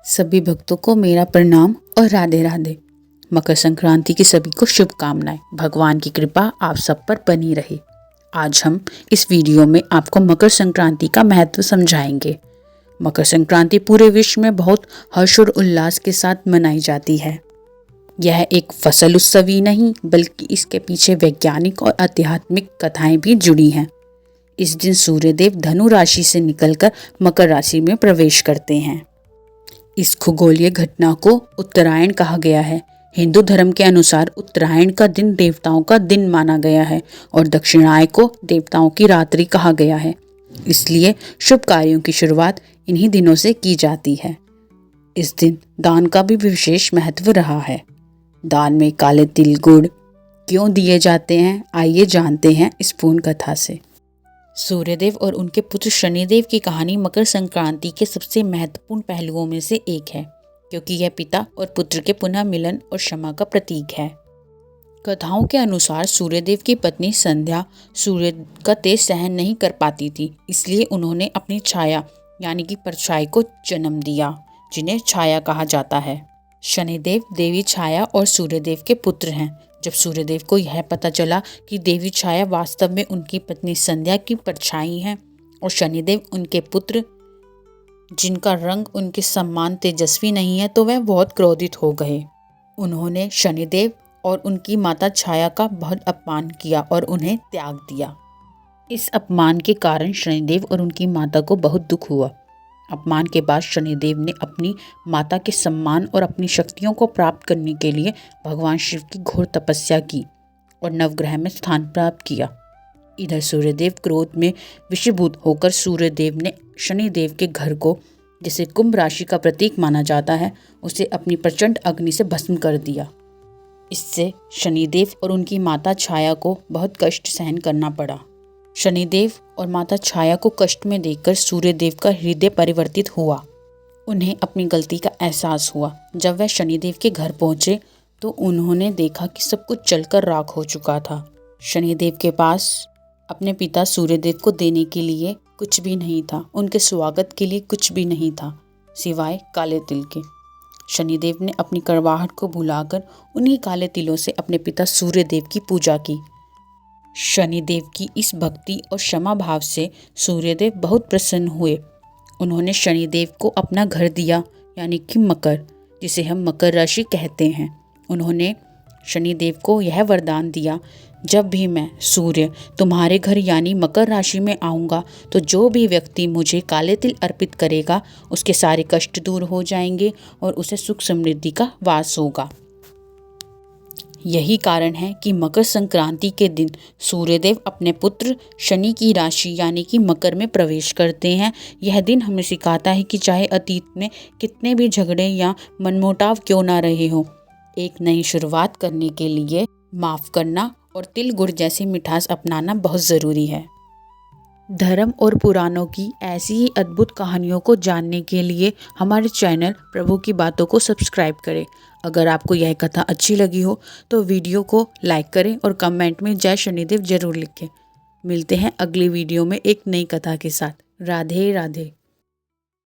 सभी भक्तों को मेरा प्रणाम और राधे राधे। मकर संक्रांति की सभी को शुभकामनाएं। भगवान की कृपा आप सब पर बनी रहे। आज हम इस वीडियो में आपको मकर संक्रांति का महत्व समझाएंगे। मकर संक्रांति पूरे विश्व में बहुत हर्ष और उल्लास के साथ मनाई जाती है। यह एक फसल उत्सव ही नहीं बल्कि इसके पीछे वैज्ञानिक और आध्यात्मिक कथाएं भी जुड़ी हैं। इस दिन सूर्यदेव धनु राशि से निकलकर मकर राशि में प्रवेश करते हैं। इस खगोलीय घटना को उत्तरायण कहा गया है। हिंदू धर्म के अनुसार उत्तरायण का दिन देवताओं का दिन माना गया है और दक्षिणायन को देवताओं की रात्रि कहा गया है। इसलिए शुभ कार्यों की शुरुआत इन्हीं दिनों से की जाती है। इस दिन दान का भी विशेष महत्व रहा है। दान में काले तिल गुड़ क्यों दिए जाते हैं, आइए जानते हैं इस पूर्ण कथा से। सूर्यदेव और उनके पुत्र शनिदेव की कहानी मकर संक्रांति के सबसे महत्वपूर्ण पहलुओं में से एक है, क्योंकि यह पिता और पुत्र के पुनः मिलन और क्षमा का प्रतीक है। कथाओं के अनुसार सूर्यदेव की पत्नी संध्या सूर्य का तेज सहन नहीं कर पाती थी, इसलिए उन्होंने अपनी छाया यानी कि परछाई को जन्म दिया, जिन्हें छाया कहा जाता है। शनिदेव देवी छाया और सूर्यदेव के पुत्र हैं। जब सूर्यदेव को यह पता चला कि देवी छाया वास्तव में उनकी पत्नी संध्या की परछाई है और शनिदेव उनके पुत्र जिनका रंग उनके समान तेजस्वी नहीं है, तो वह बहुत क्रोधित हो गए। उन्होंने शनिदेव और उनकी माता छाया का बहुत अपमान किया और उन्हें त्याग दिया। इस अपमान के कारण शनिदेव और उनकी माता को बहुत दुख हुआ। अपमान के बाद शनिदेव ने अपनी माता के सम्मान और अपनी शक्तियों को प्राप्त करने के लिए भगवान शिव की घोर तपस्या की और नवग्रह में स्थान प्राप्त किया। इधर सूर्यदेव क्रोध में विषीभूत होकर सूर्यदेव ने शनिदेव के घर को, जिसे कुंभ राशि का प्रतीक माना जाता है, उसे अपनी प्रचंड अग्नि से भस्म कर दिया। इससे शनिदेव और उनकी माता छाया को बहुत कष्ट सहन करना पड़ा। शनिदेव और माता छाया को कष्ट में देखकर सूर्यदेव का हृदय परिवर्तित हुआ। उन्हें अपनी गलती का एहसास हुआ। जब वह शनिदेव के घर पहुंचे तो उन्होंने देखा कि सब कुछ जलकर राख हो चुका था। शनिदेव के पास अपने पिता सूर्यदेव को देने के लिए कुछ भी नहीं था। उनके स्वागत के लिए कुछ भी नहीं था सिवाय काले तिल के। शनिदेव ने अपनी कड़वाहट को भुलाकर उन्हीं काले तिलों से अपने पिता सूर्यदेव की पूजा की। शनिदेव की इस भक्ति और क्षमा भाव से सूर्यदेव बहुत प्रसन्न हुए। उन्होंने शनिदेव को अपना घर दिया, यानी कि मकर, जिसे हम मकर राशि कहते हैं। उन्होंने शनिदेव को यह वरदान दिया, जब भी मैं सूर्य तुम्हारे घर यानी मकर राशि में आऊँगा तो जो भी व्यक्ति मुझे काले तिल अर्पित करेगा उसके सारे कष्ट दूर हो जाएंगे और उसे सुख समृद्धि का वास होगा। यही कारण है कि मकर संक्रांति के दिन सूर्यदेव अपने पुत्र शनि की राशि यानी कि मकर में प्रवेश करते हैं। यह दिन हमें सिखाता है कि चाहे अतीत में कितने भी झगड़े या मनमुटाव क्यों ना रहे हो, एक नई शुरुआत करने के लिए माफ़ करना और तिल गुड़ जैसी मिठास अपनाना बहुत ज़रूरी है। धर्म और पुराणों की ऐसी ही अद्भुत कहानियों को जानने के लिए हमारे चैनल प्रभु की बातों को सब्सक्राइब करें। अगर आपको यह कथा अच्छी लगी हो तो वीडियो को लाइक करें और कमेंट में जय शनिदेव जरूर लिखें। मिलते हैं अगली वीडियो में एक नई कथा के साथ। राधे राधे।